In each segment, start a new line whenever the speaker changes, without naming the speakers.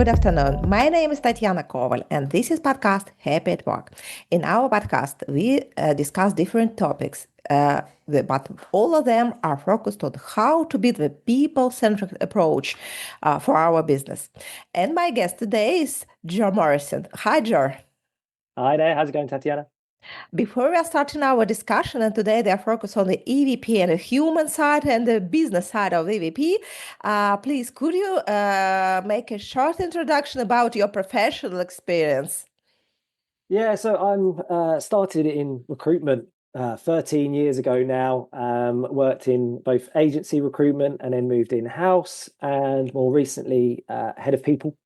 good afternoon. My name is Tatiana Koval, and this is podcast Happy at Work. In our podcast, we discuss different topics, but all of them are focused on how to build the people-centric approach for our business. And my guest today is Joe Morrison. Hi, Joe.
Hi there, how's it going, Tatiana?
Before we are starting our discussion, and today they are focused on the EVP and the human side and the business side of EVP, please could you make a short introduction about your professional experience?
Yeah, so I'm started in recruitment 13 years ago now. Worked in both agency recruitment and then moved in-house, and more recently head of people,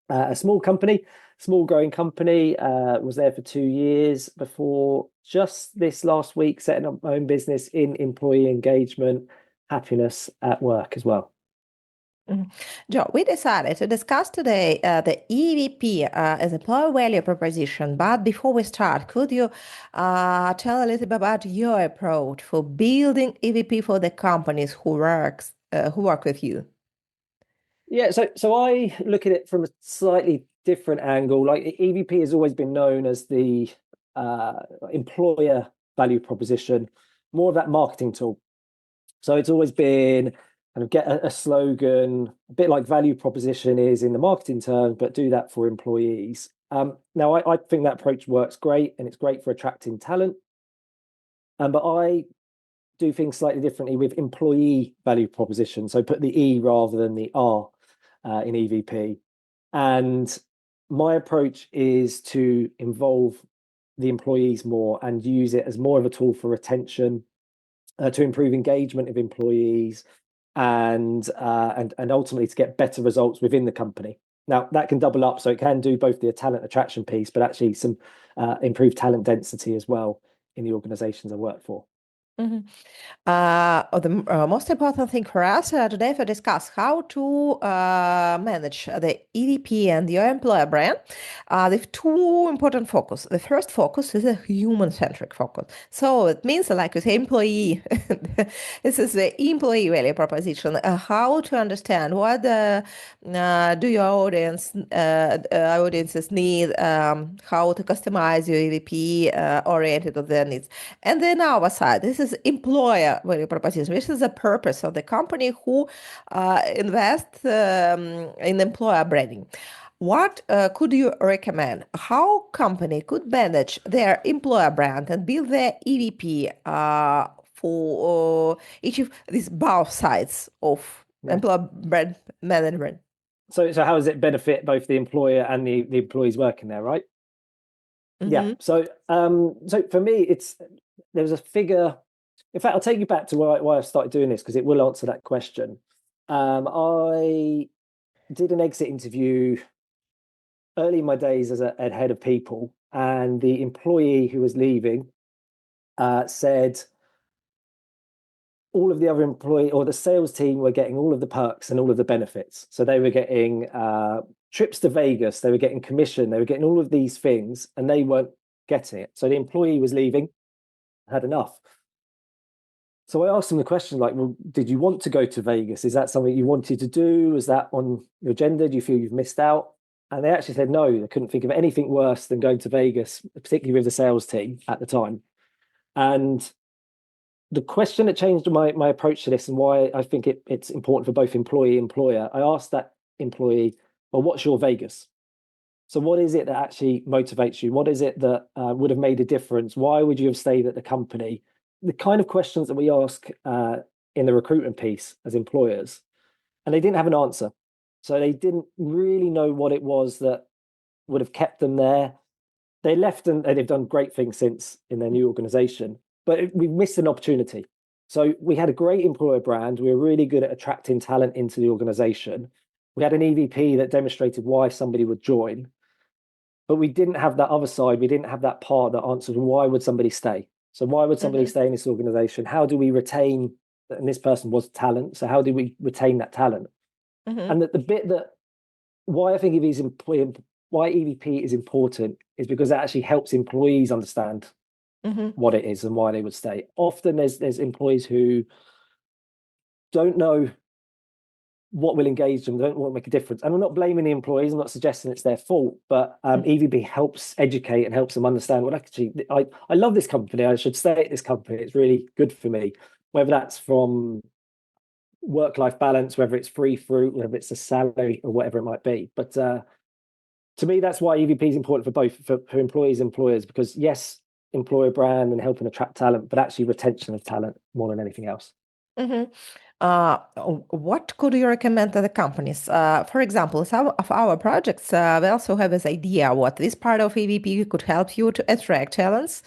a small growing company. Was there for 2 years before just this last week setting up my own business in employee engagement, happiness at work as well.
Mhm. Joe, we decided to discuss today the EVP as employer value proposition. But before we start, could you tell a little bit about your approach for building EVP for the companies who work with you?
Yeah, so I look at it from a slightly different angle. Like EVP has always been known as the employer value proposition, more of that marketing tool. So it's always been kind of get a slogan, a bit like value proposition is in the marketing term, but do that for employees. Now, I think that approach works great, and it's great for attracting talent. But I do things slightly differently with employee value proposition. So put the E rather than the R in EVP. And my approach is to involve the employees more and use it as more of a tool for retention, to improve engagement of employees, and ultimately to get better results within the company. Now that can double up, so it can do both the talent attraction piece, but actually some improved talent density as well in the organizations I work for.
Mhm. The most important thing for us today to discuss how to manage the EVP and your employer brand with two important focus. The first focus is a human-centric focus. So it means, like you say, employee. This is the employee value proposition. How to understand what do your audiences need, how to customize your EVP oriented to their needs. And then our side, this is employer value proposition, which is the purpose of the company who invest in employer branding. What could you recommend? How company could manage their employer brand and build their EVP for each of these both sides of
Yeah.
employer brand management?
So how does it benefit both the employer and the employees working there, right? Yeah.
Mm-hmm.
So for me, there was a figure. In fact, I'll take you back to why I started doing this because it will answer that question. I did an exit interview early in my days as a head of people, and the employee who was leaving said all of the other employee or the sales team were getting all of the perks and all of the benefits. So they were getting trips to Vegas, they were getting commission, they were getting all of these things, and they weren't getting it. So the employee was leaving, had enough. So I asked them the question, like, well, did you want to go to Vegas? Is that something you wanted to do? Is that on your agenda? Do you feel you've missed out? And they actually said no, they couldn't think of anything worse than going to Vegas, particularly with the sales team at the time. And the question that changed my approach to this and why I think it's important for both employee and employer, I asked that employee, well, what's your Vegas? So what is it that actually motivates you? What is it that would have made a difference? Why would you have stayed at the company? The kind of questions that we ask in the recruitment piece as employers, and they didn't have an answer. So they didn't really know what it was that would have kept them there. They left and they've done great things since in their new organization, but we missed an opportunity. So we had a great employer brand. We were really good at attracting talent into the organization. We had an EVP that demonstrated why somebody would join, but we didn't have that other side. We didn't have that part that answered why would somebody stay? So why would somebody stay in this organization? How do we retain, and this person was talent, so how do we retain that talent?
Mm-hmm.
And the bit that why I think why EVP is important is because it actually helps employees understand
Mm-hmm.
what it is and why they would stay. Often there's employees who don't know what will engage them. They don't want to make a difference. And I'm not blaming the employees. I'm not suggesting it's their fault, but EVP helps educate and helps them understand, well, actually, I love this company. I should stay at this company. It's really good for me, whether that's from work-life balance, whether it's free fruit, whether it's a salary or whatever it might be. But to me, that's why EVP is important for both, for employees and employers, because yes, employer brand and helping attract talent, but actually retention of talent more than anything else.
Mm-hmm. What could you recommend to the companies? For example, some of our projects, we also have this idea what this part of EVP could help you to attract talents.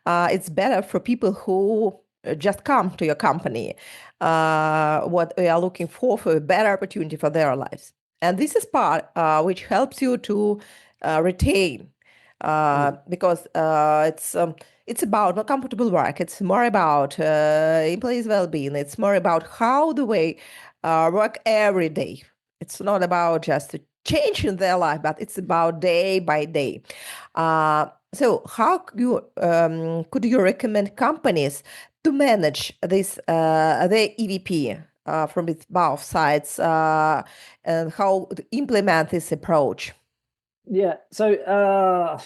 It's better for people who just come to your company. What we are looking for a better opportunity for their lives. And this is part which helps you to retain because it's about not comfortable work. It's more about employees' well-being. It's more about how do they work every day. It's not about just changing their life, but it's about day by day. So how could you recommend companies to manage this the EVP from both sides and how to implement this approach?
Yeah. So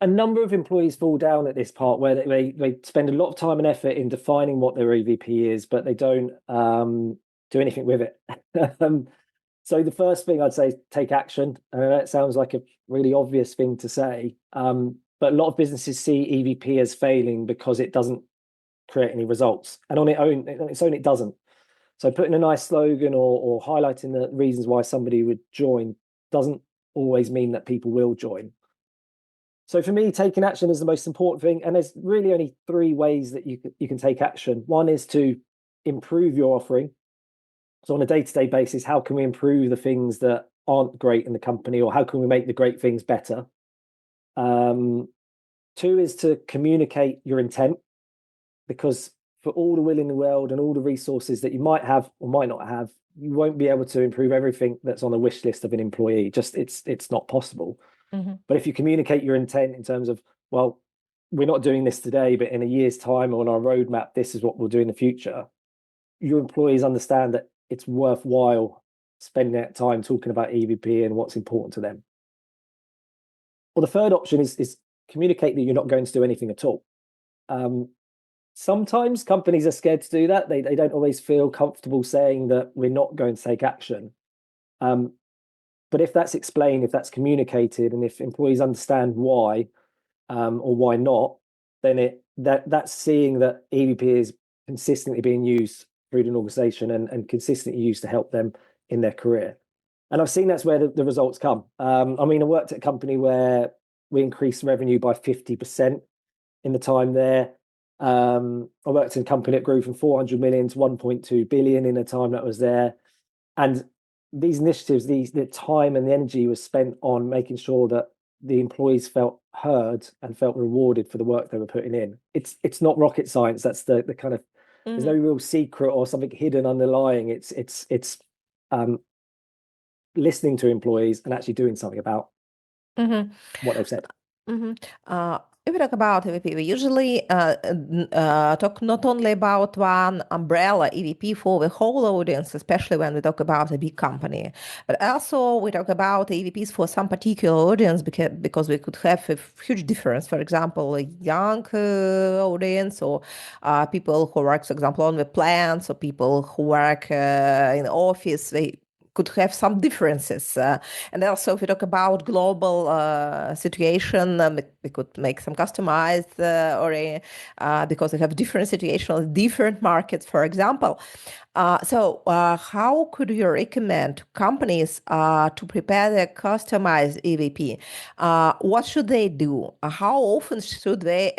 a number of employees fall down at this part where they spend a lot of time and effort in defining what their EVP is, but they don't do anything with it. So the first thing I'd say is take action. That sounds like a really obvious thing to say, but a lot of businesses see EVP as failing because it doesn't create any results, and on its own, it doesn't. So putting a nice slogan or highlighting the reasons why somebody would join doesn't always mean that people will join. So for me, taking action is the most important thing. And there's really only three ways that you can take action. One is to improve your offering. So on a day-to-day basis, how can we improve the things that aren't great in the company, or how can we make the great things better? Two is to communicate your intent, because for all the will in the world and all the resources that you might have or might not have, you won't be able to improve everything that's on the wish list of an employee. Just it's not possible.
Mm-hmm.
But if you communicate your intent in terms of, well, we're not doing this today, but in a year's time on our roadmap, this is what we'll do in the future, your employees understand that it's worthwhile spending that time talking about EVP and what's important to them. Well, the third option is communicate that you're not going to do anything at all. Sometimes companies are scared to do that. They don't always feel comfortable saying that we're not going to take action. But if that's explained, if that's communicated, and if employees understand why or why not, then that's seeing that EVP is consistently being used through an organization and consistently used to help them in their career. And I've seen that's where the results come. I worked at a company where we increased revenue by 50% in the time there. I worked in a company that grew from 400 million to 1.2 billion in the time that was there. And these initiatives, the time and the energy was spent on making sure that the employees felt heard and felt rewarded for the work they were putting in. It's not rocket science. That's the kind of
Mm-hmm.
There's no real secret or something hidden underlying. It's listening to employees and actually doing something about what they've said.
Mm-hmm. If we talk about EVP, we usually talk not only about one umbrella EVP for the whole audience, especially when we talk about a big company, but also we talk about EVPs for some particular audience because we could have a huge difference. For example, a young audience, or people who work, for example, on the plants, or people who work in the office. They could have some differences. And also, if we talk about global situation, we could make some customized because we have different situations, different markets, for example. So how could you recommend companies to prepare their customized EVP? What should they do? How often should they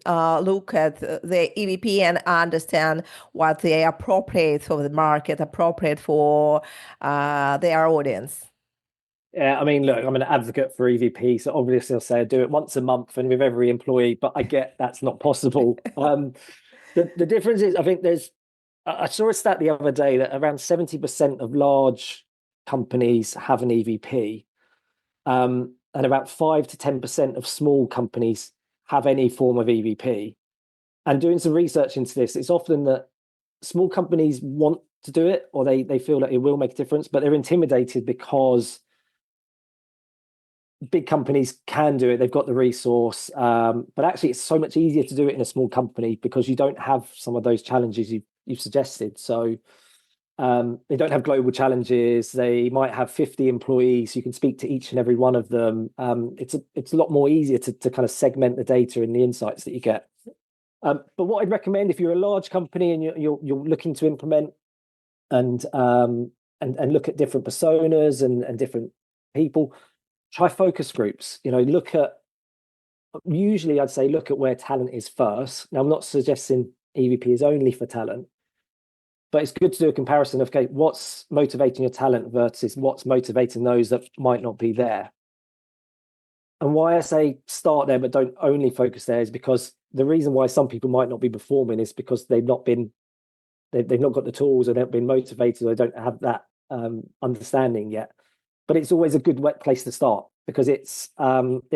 look at the EVP and understand what they appropriate for the market, appropriate for their audience?
Yeah, look, I'm an advocate for EVP, so obviously I'll say I do it once a month and with every employee, but I get that's not possible. The difference is, I think I saw a stat the other day that around 70% of large companies have an EVP, and about 5 to 10% of small companies have any form of EVP. And doing some research into this, it's often that small companies want to do it, or they feel that it will make a difference, but they're intimidated because big companies can do it. They've got the resource, but actually, it's so much easier to do it in a small company because you don't have some of those challenges you've suggested. So they don't have global challenges. They might have 50 employees. You can speak to each and every one of them. It's a lot more easier to kind of segment the data and the insights that you get. But what I'd recommend if you're a large company and you're looking to implement and look at different personas and different people, try focus groups. Usually I'd say look at where talent is first. Now, I'm not suggesting EVP is only for talent, but it's good to do a comparison of, okay, what's motivating your talent versus what's motivating those that might not be there. And why I say start there, but don't only focus there, is because the reason why some people might not be performing is because they've not got the tools, or they've been motivated, or they don't have that understanding yet. But it's always a good place to start because it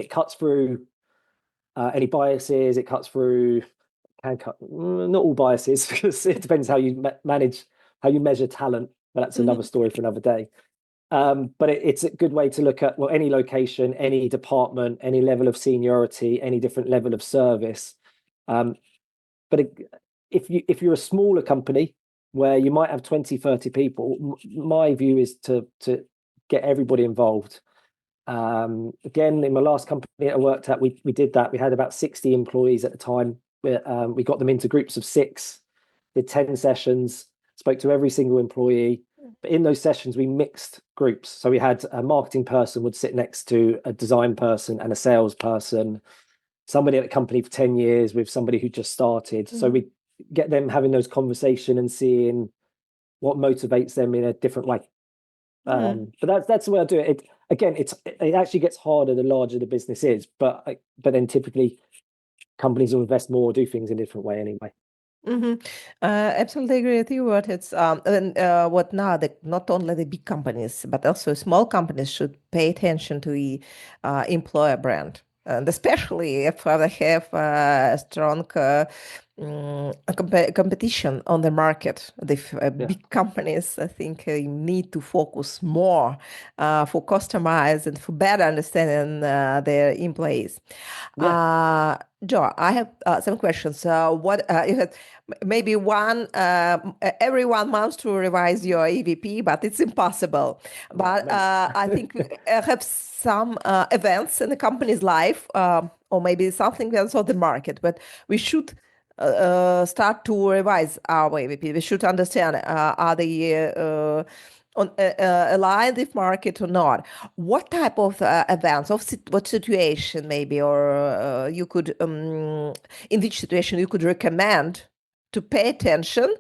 cuts through any biases. It cuts through, can cut, not all biases, because it depends how you how you measure talent, but that's another story for another day. But it's a good way to look at, well, any location, any department, any level of seniority, any different level of service. But if you're a smaller company where you might have 20, 30 people, my view is to get everybody involved. Again, in my last company I worked at, we did that. We had about 60 employees at the time. We got them into groups of 6, did 10 sessions, spoke to every single employee. But in those sessions, we mixed groups. So we had a marketing person would sit next to a design person and a sales person, somebody at a company for 10 years with somebody who just started. So we get them having those conversations and seeing what motivates them in a different way. But that's the way I do it. It actually gets harder the larger the business is, but then typically companies will invest more or do things in a different way anyway.
Absolutely agree with you. What it's and what now not only the big companies but also small companies should pay attention to the employer brand, and especially if they have a strong competition on the market. The big companies, I think, need to focus more for customize and for better understanding their employees. Joe, I have some questions. What you had maybe every 1 month to revise your EVP, but it's impossible. But I think we have some events in the company's life, or maybe something else on the market, but we should start to revise our EVP. We should understand, are they aligned with market or not? What type of events, what situation maybe, or you could, in which situation you could recommend to pay attention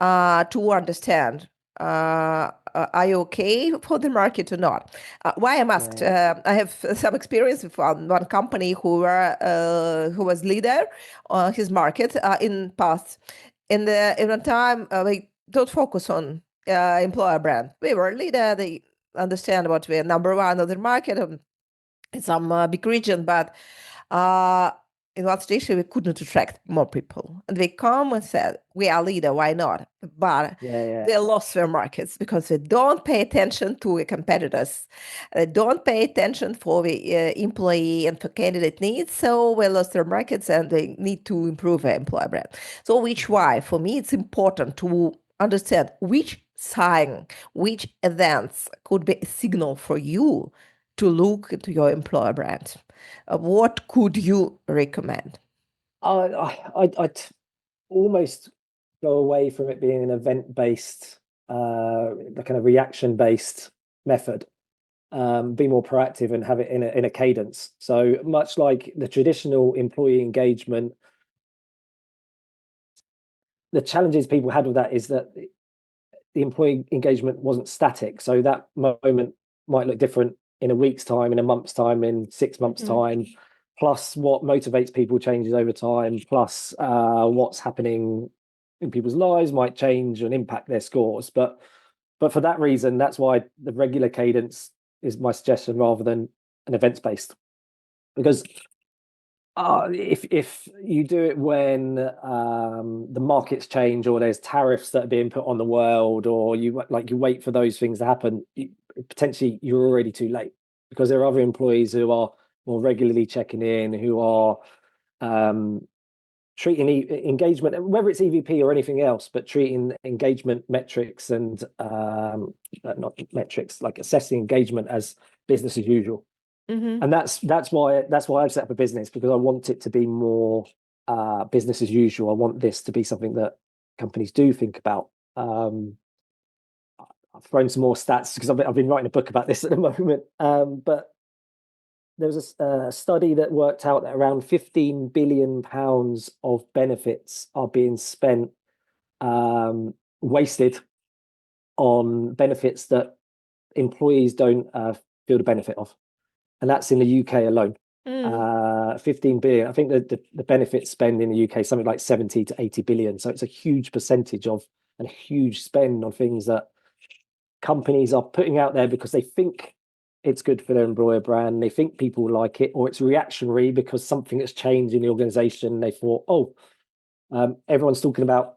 to understand, are you okay for the market or not? Why I'm asked, I have some experience with one company who was leader on his market in past. In a time, we don't focus on employer brand. We were leader. They understand what we are number one of the market in some big region, but in one station we couldn't attract more people. And they come and said, we are leader, why not? But they lost their markets because they don't pay attention to the competitors. They don't pay attention for the employee and for candidate needs. So they lost their markets and they need to improve their employer brand. So why? For me, it's important to understand which sign, which events could be a signal for you to look into your employer brand. What could you recommend?
I'd almost go away from it being an event-based, the kind of reaction-based method. Be more proactive and have it in a cadence. So much like the traditional employee engagement, the challenges people had with that is that the employee engagement wasn't static. So that moment might look different in a week's time, in a month's time, in 6 months' time. Plus, what motivates people changes over time. Plus, what's happening in people's lives might change and impact their scores. But for that reason, that's why the regular cadence is my suggestion rather than an events based. Because If you do it when the markets change or there's tariffs that are being put on the world, or you wait for those things to happen, potentially you're already too late, because there are other employees who are more regularly checking in, who are treating engagement, whether it's EVP or anything else, but treating engagement metrics and not metrics, like assessing engagement as business as usual.
Mm-hmm.
And that's why I've set up a business, because I want it to be more business as usual. I want this to be something that companies do think about. I've thrown some more stats because I've been writing a book about this at the moment. But there was a study that worked out that around £15 billion of benefits are being spent, wasted on benefits that employees don't feel the benefit of. And that's in the UK alone. 15 billion. I think the benefit spend in the UK is something like 70 to 80 billion. So it's a huge percentage of, and a huge spend on things that companies are putting out there because they think it's good for their employer brand. They think people will like it, or it's reactionary because something has changed in the organization. They thought, everyone's talking about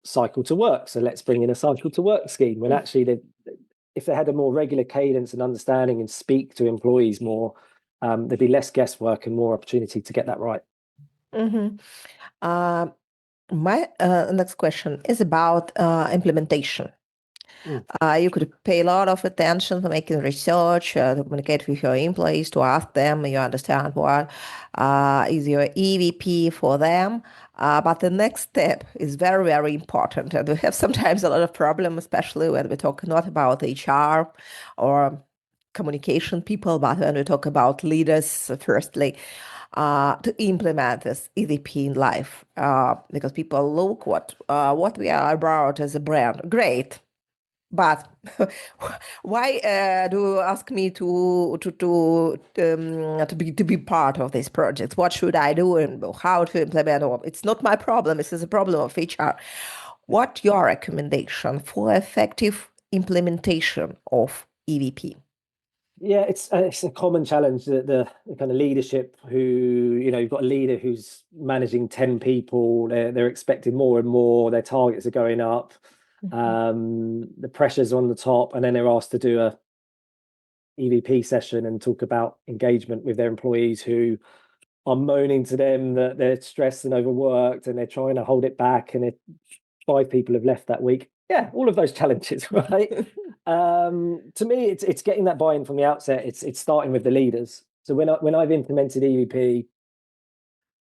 cycle to work, so let's bring in a cycle to work scheme. When actually, if they had a more regular cadence and understanding and speak to employees more, there'd be less guesswork and more opportunity to get that right.
Mm-hmm. My next question is about implementation. You could pay a lot of attention to making research, to communicate with your employees, to ask them, you understand what is your EVP for them. But the next step is very, very important. And we have sometimes a lot of problems, especially when we talk not about HR or communication people, but when we talk about leaders, firstly, to implement this EVP in life. Because people look what we are about as a brand. Great. But why do you ask me to be part of this project? What should I do and how to implement? It's not my problem. This is a problem of HR. What your recommendation for effective implementation of EVP?
Yeah, it's a common challenge that the kind of leadership who, you've got a leader who's managing 10 people, they're expecting more and more, their targets are going up, the pressure's on the top, and then they're asked to do a EVP session and talk about engagement with their employees who are moaning to them that they're stressed and overworked and they're trying to hold it back, and 5 people have left that week. Yeah, all of those challenges, right? To me, it's getting that buy-in from the outset. It's starting with the leaders. So when I've implemented EVP,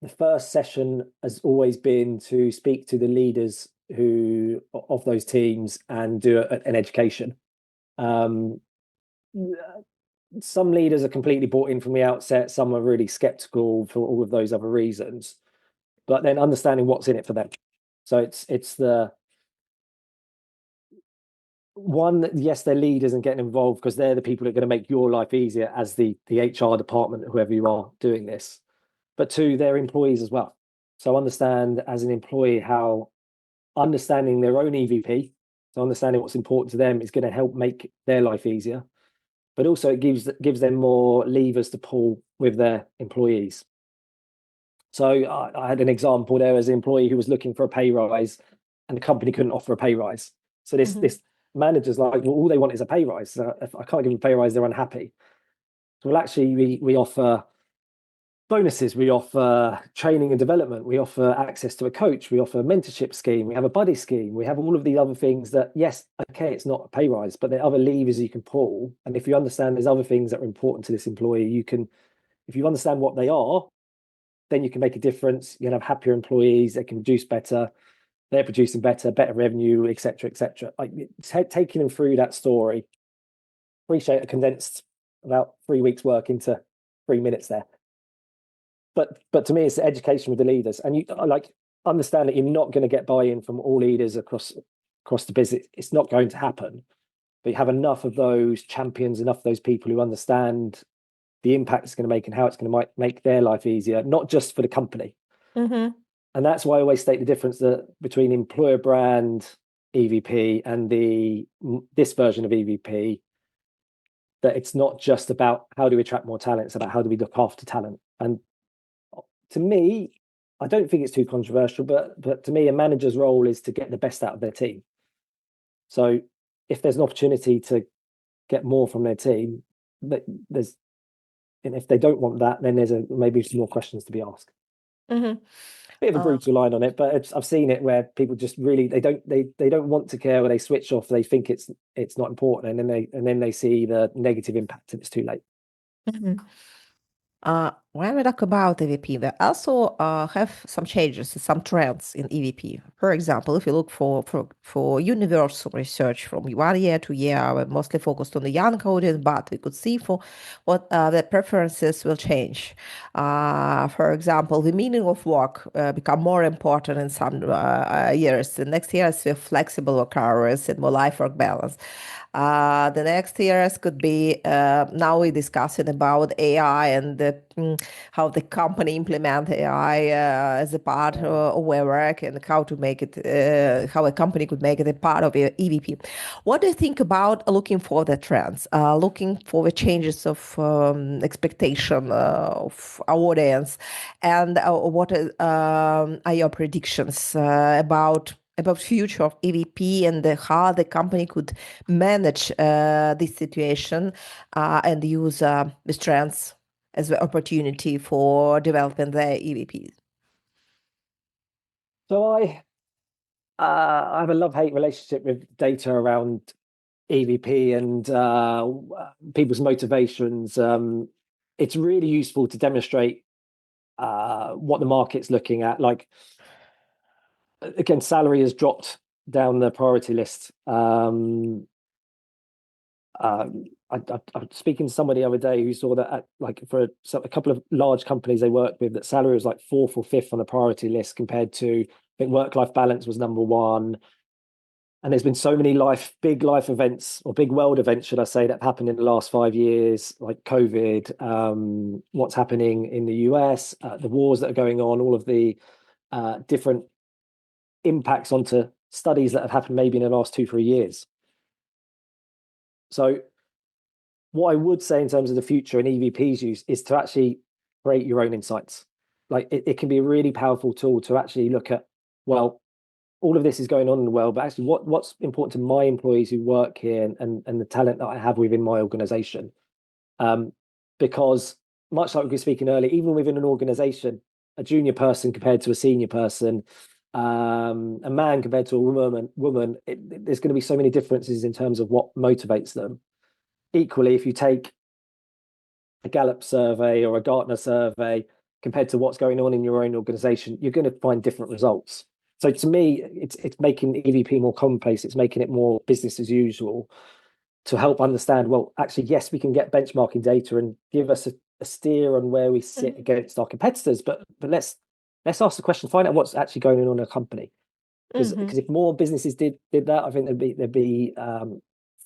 the first session has always been to speak to the leaders who of those teams and do an education. Some leaders are completely bought in from the outset. Some are really skeptical for all of those other reasons. But then understanding what's in it for them. So it's the one that, yes, they're leaders and getting involved because they're the people that are going to make your life easier as the HR department, whoever you are doing this. But 2, they're employees as well. So understand as an employee how understanding their own EVP, so understanding what's important to them, is going to help make their life easier. But also it gives them more levers to pull with their employees. So I had an example there as an employee who was looking for a pay rise, and the company couldn't offer a pay rise. So this manager's like, well, all they want is a pay rise. So if I can't give them a pay rise, they're unhappy. So, well, actually, we offer bonuses, we offer training and development, we offer access to a coach, we offer a mentorship scheme, we have a buddy scheme, we have all of these other things that, yes, okay, it's not a pay rise, but there are other levers you can pull. And if you understand there's other things that are important to this employee, you can, if you understand what they are, then you can make a difference. You can have happier employees, they can produce better, they're producing better revenue, etc., etc. Like taking them through that story. Appreciate a condensed about 3 weeks work into 3 minutes there. But to me, it's the education with the leaders, and you like understand that you're not going to get buy-in from all leaders across the business. It's not going to happen. But you have enough of those champions, enough of those people who understand the impact it's going to make and how it's going to make their life easier, not just for the company. And that's why I always state the difference between employer brand EVP and this version of EVP, that it's not just about how do we attract more talent, it's about how do we look after talent. And to me, I don't think it's too controversial, but to me, a manager's role is to get the best out of their team. So if there's an opportunity to get more from their team, that there's and if they don't want that, then there's maybe some more questions to be asked.
Mm-hmm.
Bit of a brutal line on it, but I've seen it where people just really they don't want to care, or they switch off. They think it's not important, and then they see the negative impact, and it's too late.
Mm-hmm. When we talk about EVP, we also have some changes, some trends in EVP. For example, if you look for universal research from 1 year to year, we're mostly focused on the young coding, but we could see for what the preferences will change. For example, the meaning of work become more important in some years. The next years with flexible work hours and more life-work balance. The next years could be now we're discussing about AI and how the company implement AI as a part of their work and how to make it, how a company could make it a part of EVP. What do you think about looking for the trends, looking for the changes of expectation of our audience, and what are your predictions about future of EVP and how the company could manage this situation and use the trends as an opportunity for developing their EVPs?
So I have a love-hate relationship with data around EVP and people's motivations. It's really useful to demonstrate what the market's looking at. Like, again, salary has dropped down the priority list. I was speaking to somebody the other day who saw that like for a couple of large companies they worked with, that salary was like fourth or fifth on the priority list compared to, I think, work-life balance was number one. And there's been so many big life events, or big world events, should I say, that have happened in the last 5 years, like COVID, what's happening in the US, the wars that are going on, all of the different impacts onto studies that have happened maybe in the last 2-3 years. So what I would say in terms of the future and EVP's use is to actually create your own insights. Like it can be a really powerful tool to actually look at, well, all of this is going on in the world, but actually what's important to my employees who work here, and the talent that I have within my organization. Because much like we were speaking earlier, even within an organization, a junior person compared to a senior person, a man compared to a woman, there's going to be so many differences in terms of what motivates them. Equally, if you take a Gallup survey or a Gartner survey compared to what's going on in your own organization, you're going to find different results. So to me, it's making EVP more commonplace. It's making it more business as usual to help understand, well, actually, yes, we can get benchmarking data and give us a steer on where we sit against our competitors. But let's ask the question, find out what's actually going on in a company. Because if more businesses did that, I think there'd be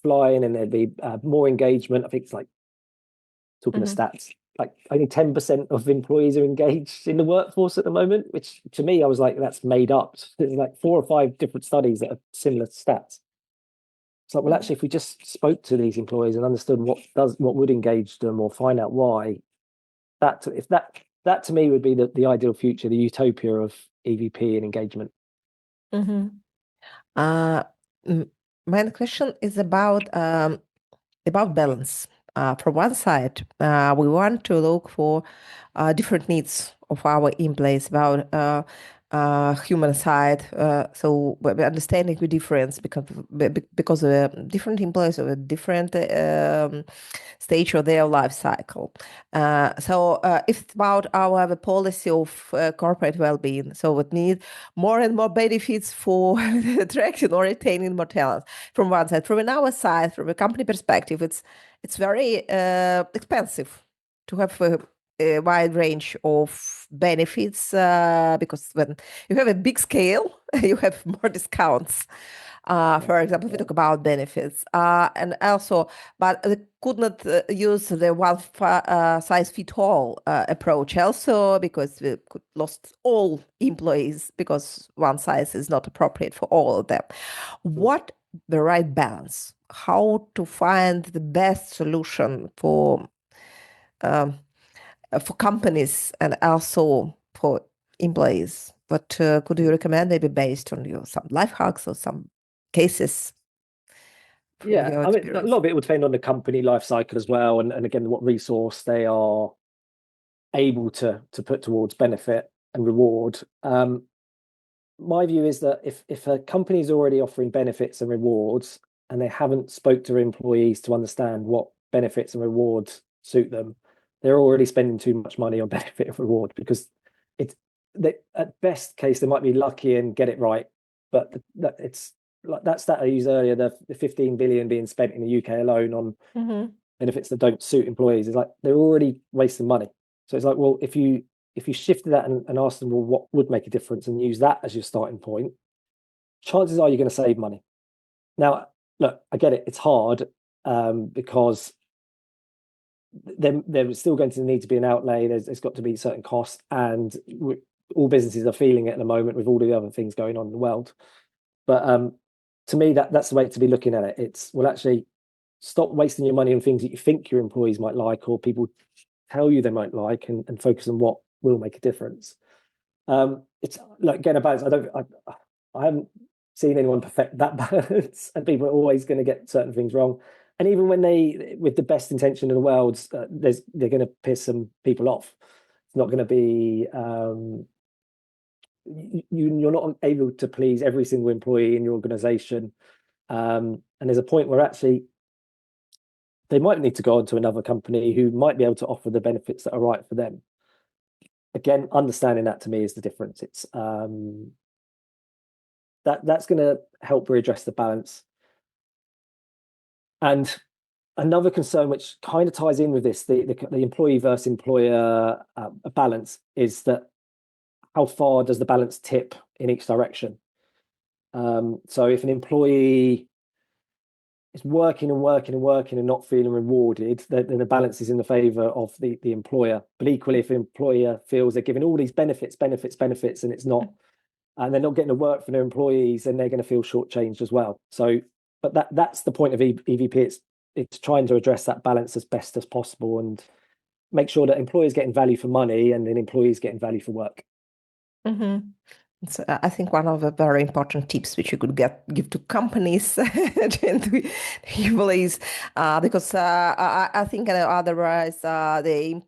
flying, and there'd be more engagement. I think it's like talking of stats, like only 10% of employees are engaged in the workforce at the moment, which to me, I was like, that's made up. There's like 4 or 5 different studies that have similar stats. It's like, well, actually, if we just spoke to these employees and understood what would engage them, or find out why, that to me would be the ideal future, the utopia of EVP and engagement.
Mm-hmm. Uh, my question is about balance. From one side, we want to look for different needs of our employees, about human side. So we're understanding the difference because different employees have a different stage of their life cycle. So if about our policy of corporate well-being, so we need more and more benefits for attracting or retaining more talent. From one side, from our side, from a company perspective, it's very expensive to have a wide range of benefits because when you have a big scale, you have more discounts. For example, if we talk about benefits, and also, but we could not use the one size fit all approach also, because we could lost all employees because one size is not appropriate for all of them. What the right balance? How to find the best solution for companies and also for employees. What could you recommend, maybe based on some life hacks or some cases from
Yeah,
your
I mean, a
experience?
lot of it will depend on the company life cycle as well, and again, what resource they are able to put towards benefit and reward. My view is that if a company is already offering benefits and rewards and they haven't spoke to their employees to understand what benefits and rewards suit them, they're already spending too much money on benefit and reward, because it's they, at best case they might be lucky and get it right, but it's like that stat I used earlier, the 15 billion being spent in the UK alone on benefits that don't suit employees, is like they're already wasting money. So it's like, well, if you shifted that and asked them, well, what would make a difference, and use that as your starting point, chances are you're going to save money. Now, look, I get it; it's hard, because there's still going to need to be an outlay. There's got to be certain costs, and all businesses are feeling it at the moment with all the other things going on in the world. But to me, that's the way to be looking at it. It's, well, actually, stop wasting your money on things that you think your employees might like, or people tell you they might like, and focus on what will make a difference. It's like, again, a balance. I haven't seen anyone perfect that balance, and people are always going to get certain things wrong. And even when they, with the best intention in the world, they're going to piss some people off. It's not going to be you're not able to please every single employee in your organization. And there's a point where actually they might need to go on to another company who might be able to offer the benefits that are right for them. Again, understanding that to me is the difference. It's that's going to help readdress the balance. And another concern, which kind of ties in with this, the employee versus employer balance, is that how far does the balance tip in each direction? So if an employee is working and working and working and not feeling rewarded, then the balance is in the favor of the employer. But equally, if an employer feels they're giving all these benefits, and it's not, and they're not getting the work for their employees, then they're going to feel shortchanged as well. So, but that's the point of EVP. It's trying to address that balance as best as possible and make sure that employers getting value for money and then employees getting value for work.
Mm-hmm. It's, I think one of the very important tips which you could give to companies and to employees, because I think otherwise the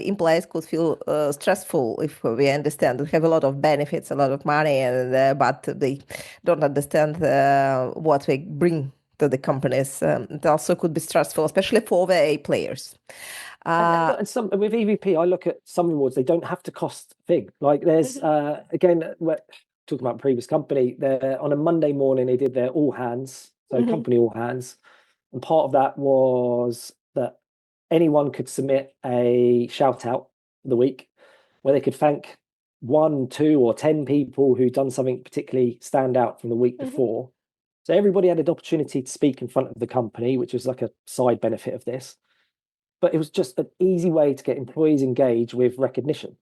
employees could feel stressful if we understand they have a lot of benefits, a lot of money, and but they don't understand what they bring to the companies. It also could be stressful, especially for the A players.
And some with EVP, I look at some rewards, they don't have to cost a thing. Like there's again, we're talking about previous company, they're on a Monday morning, they did their all hands, so company all hands. And part of that was that anyone could submit a shout out for the week where they could thank one, two, or 10 people who'd done something particularly stand out from the week before. So everybody had an opportunity to speak in front of the company, which was like a side benefit of this. But it was just an easy way to get employees engaged with recognition.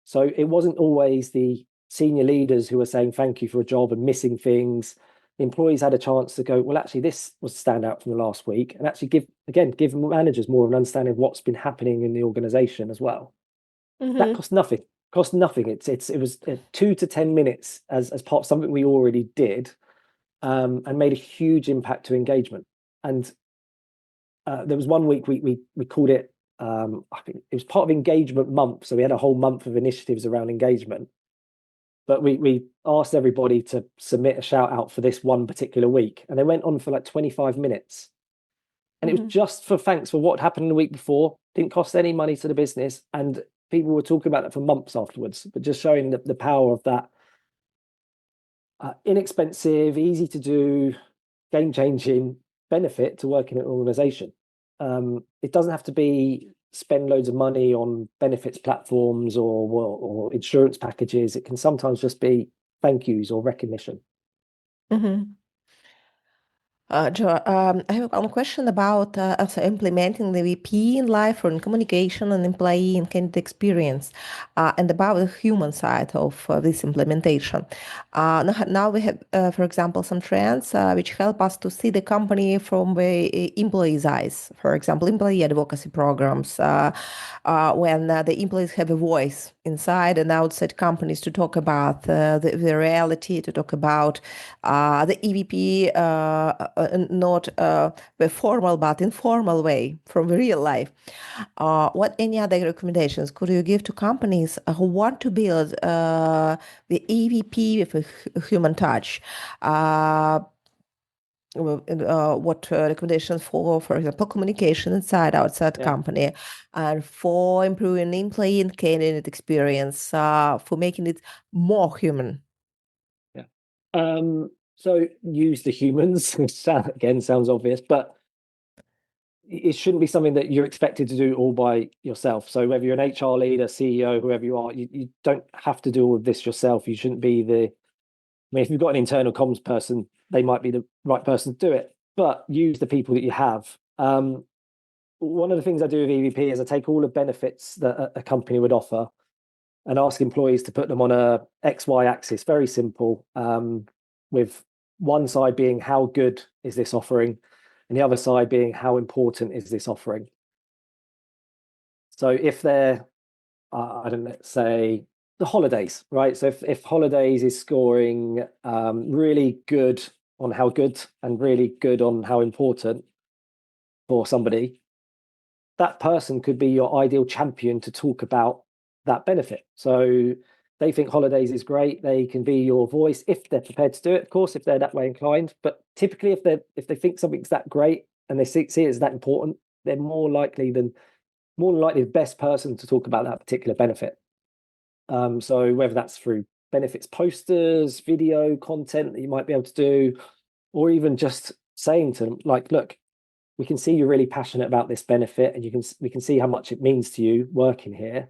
So it wasn't always the senior leaders who were saying thank you for a job and missing things. The employees had a chance to go, well, actually, this was stand out from the last week, and actually give managers more of an understanding of what's been happening in the organization as well. That cost nothing. Cost nothing. It was 2 to 10 minutes as part of something we already did, and made a huge impact to engagement. And there was one week we called it, I think it was part of engagement month, so we had a whole month of initiatives around engagement. But we asked everybody to submit a shout out for this one particular week, and they went on for like 25 minutes. And it was just for thanks for what happened the week before. Didn't cost any money to the business, and people were talking about it for months afterwards. But just showing the power of that inexpensive, easy to do, game changing benefit to work in an organization. It doesn't have to be spend loads of money on benefits platforms or insurance packages. It can sometimes just be thank yous or recognition.
Joe, I have one question about also implementing the VP in life or in communication and employee and candidate experience, and about the human side of this implementation. Now we have, for example, some trends which help us to see the company from the employee's eyes. For example, employee advocacy programs, when the employees have a voice inside and outside companies to talk about the reality, to talk about the EVP, not the formal but informal way from real life. What any other recommendations could you give to companies who want to build the EVP with a human touch? What recommendations for example, communication inside outside
Yeah,
company, and for improving employee and candidate experience, for making it more human?
yeah. So use the humans. Again, sounds obvious, but it shouldn't be something that you're expected to do all by yourself. So whether you're an HR leader, CEO, whoever you are, you don't have to do all of this yourself. You shouldn't be the, I mean, if you've got an internal comms person, they might be the right person to do it, but use the people that you have. One of the things I do with EVP is I take all the benefits that a company would offer and ask employees to put them on a XY axis, very simple, with one side being how good is this offering, and the other side being how important is this offering. So if they're, I don't know, say the holidays, right? So if holidays is scoring really good on how good and really good on how important for somebody, that person could be your ideal champion to talk about that benefit. So they think holidays is great. They can be your voice if they're prepared to do it, of course, if they're that way inclined. But typically, if they think something's that great and they see it as that important, they're more than likely the best person to talk about that particular benefit. So whether that's through benefits posters, video content that you might be able to do, or even just saying to them, like, look, we can see you're really passionate about this benefit, and we can see how much it means to you working here.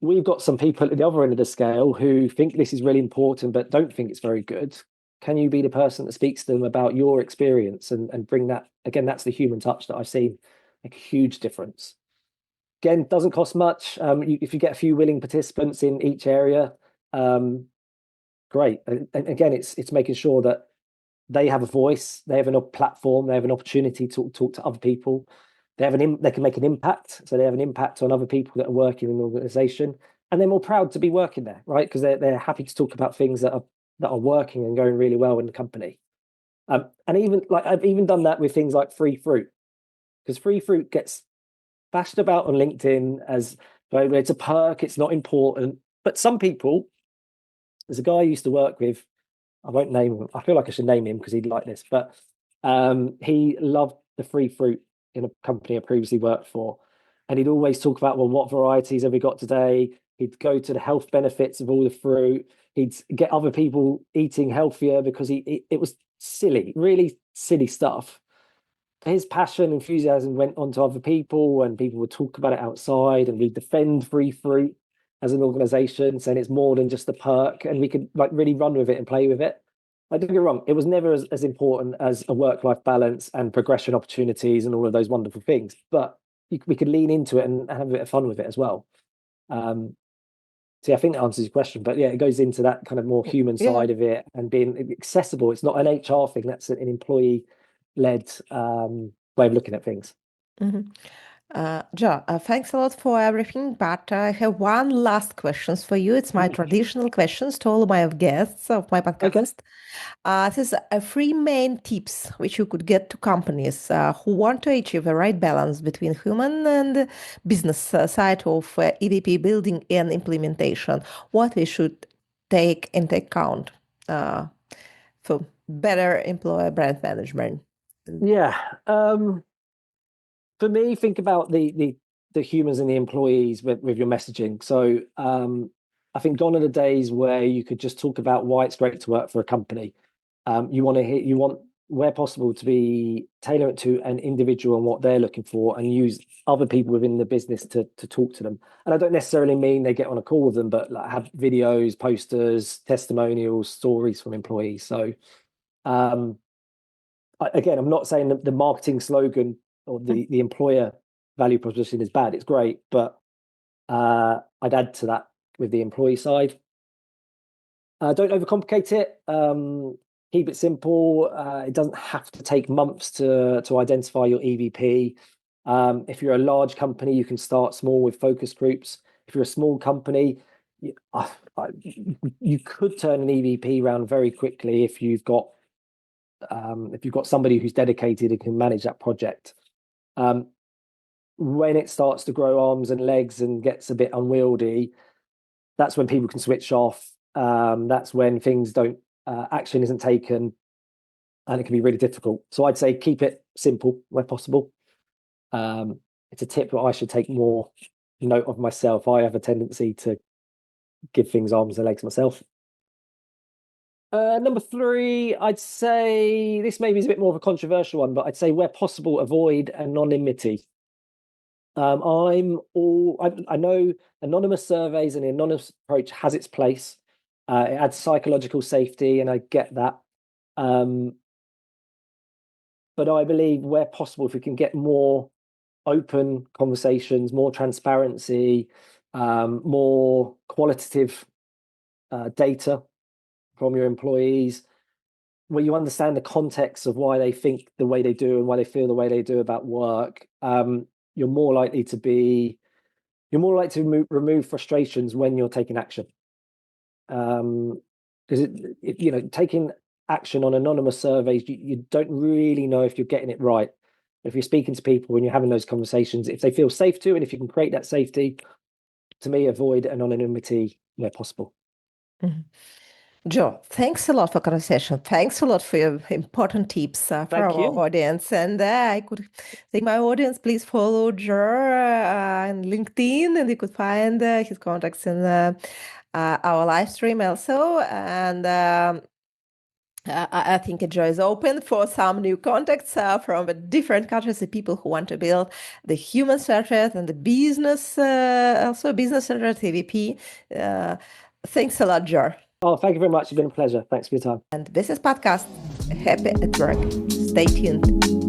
We've got some people at the other end of the scale who think this is really important but don't think it's very good. Can you be the person that speaks to them about your experience and bring that? Again, that's the human touch that I've seen make a huge difference. Again, doesn't cost much. If you get a few willing participants in each area, great. And again, it's making sure that they have a voice, they have a platform, they have an opportunity to talk to other people. They can make an impact, so they have an impact on other people that are working in the organization, and they're more proud to be working there, right? Because they're happy to talk about things that are working and going really well in the company. And even like I've even done that with things like free fruit, because free fruit gets bashed about on LinkedIn as well, it's a perk, it's not important. But some people, there's a guy I used to work with, I won't name him. I feel like I should name him because he'd like this, but he loved the free fruit in a company I previously worked for. And he'd always talk about, well, what varieties have we got today? He'd go to the health benefits of all the fruit. He'd get other people eating healthier because it was silly, really silly stuff. His passion, enthusiasm went on to other people, and people would talk about it outside, and we defend free fruit as an organization, saying it's more than just a perk, and we could like really run with it and play with it. Like, don't get me wrong, it was never as important as a work-life balance and progression opportunities and all of those wonderful things, but we could lean into it and have a bit of fun with it as well. Um, so yeah, I think that answers your question, but yeah, it goes into that kind of more human
Yeah.
side of it and being accessible. It's not an HR thing; that's an employee-led way of looking at things.
Mhm. Joe, thanks a lot for everything, but I have one last questions for you. It's my traditional questions to all my guests of my
Okay.
podcast. This is three main tips which you could get to companies who want to achieve the right balance between human and business side of EVP building and implementation. What we should take into account for better employer brand management.
Yeah. For me, think about the humans and the employees with your messaging. So I think gone are the days where you could just talk about why it's great to work for a company. You want where possible to be tailor it to an individual and what they're looking for, and use other people within the business to talk to them. And I don't necessarily mean they get on a call with them, but like have videos, posters, testimonials, stories from employees. So um again, I'm not saying that the marketing slogan or the employer value proposition is bad. It's great, but I'd add to that with the employee side. Don't overcomplicate it. Keep it simple. It doesn't have to take months to identify your EVP. If you're a large company, you can start small with focus groups. If you're a small company, you could turn an EVP around very quickly if you've got somebody who's dedicated and can manage that project. When it starts to grow arms and legs and gets a bit unwieldy, that's when people can switch off. That's when things don't action isn't taken, and it can be really difficult. So I'd say keep it simple where possible. It's a tip that I should take more note of myself. I have a tendency to give things arms and legs myself. Number 3, I'd say this maybe is a bit more of a controversial one, but I'd say where possible, avoid anonymity. I know anonymous surveys and the anonymous approach has its place. It adds psychological safety, and I get that. But I believe where possible, if we can get more open conversations, more transparency, more qualitative data from your employees, where you understand the context of why they think the way they do and why they feel the way they do about work, you're more likely to remove frustrations when you're taking action. Because taking action on anonymous surveys, you don't really know if you're getting it right. If you're speaking to people and you're having those conversations, if they feel safe to, and if you can create that safety, to me, avoid anonymity where possible.
Mhm. Joe, thanks a lot for conversation. Thanks a lot for your important tips for
Thank
our
you.
audience. And I could say my audience, please follow Joe on LinkedIn, and you could find his contacts in our live stream also. And I think Joe is open for some new contacts from different countries, the people who want to build the human strategy and the business, also business-centered EVP. Thanks a lot, Joe.
Oh, thank you very much. It's been a pleasure. Thanks for your time.
And this is podcast Happy at Work. Stay tuned.